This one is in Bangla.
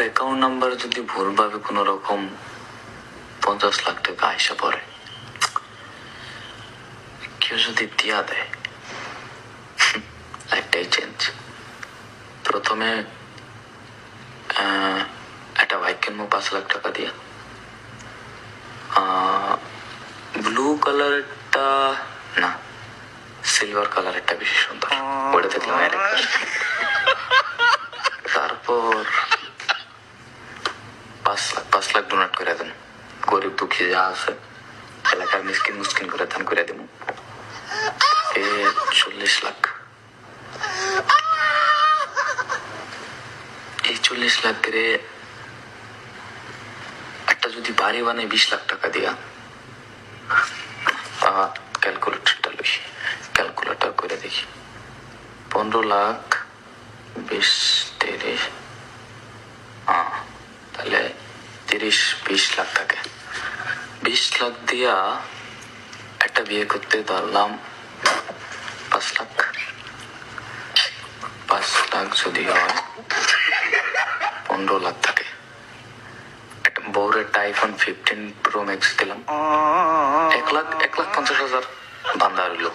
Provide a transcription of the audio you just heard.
অ্যাকাউন্ট নাম্বার যদি ভুলভাবে কোনো রকম 50 লাখ টাকা আইসা পড়ে, কেউ যদি দিয়া দেয়, লাইফটাই চেঞ্জ। প্রথমে একটা বাইক কিনবো 5 লাখ টাকা দিয়া। ব্লু কালারটা না, সিলভার কালারটা বেশি সুন্দর, ওটা দেখলাম। তারপর 5 লাখ ডোনেট করে দেন, গরিব দুঃখী যা আছে এলাকার মিসকিন মুসকিন করে দান করে দেব। 40 লাখ, এই 40 লাখ করে একটা যদি বাড়ি বানায় 20 লাখ টাকা দিয়া, ক্যালকুলেটর করে দেখি, 15 লাখ 20 30, তাহলে 30-20 লাখ থাকে। 20 লাখ দিয়া একটা বিয়ে করতে ধরলাম 5 লাখ। 5 লাখ যদি হয় 15 লাখ থাকে। একটা বউর একটা আইফোন 15 প্রো ম্যাক্স দিলাম, 1,50,000 বান্ধা রইল।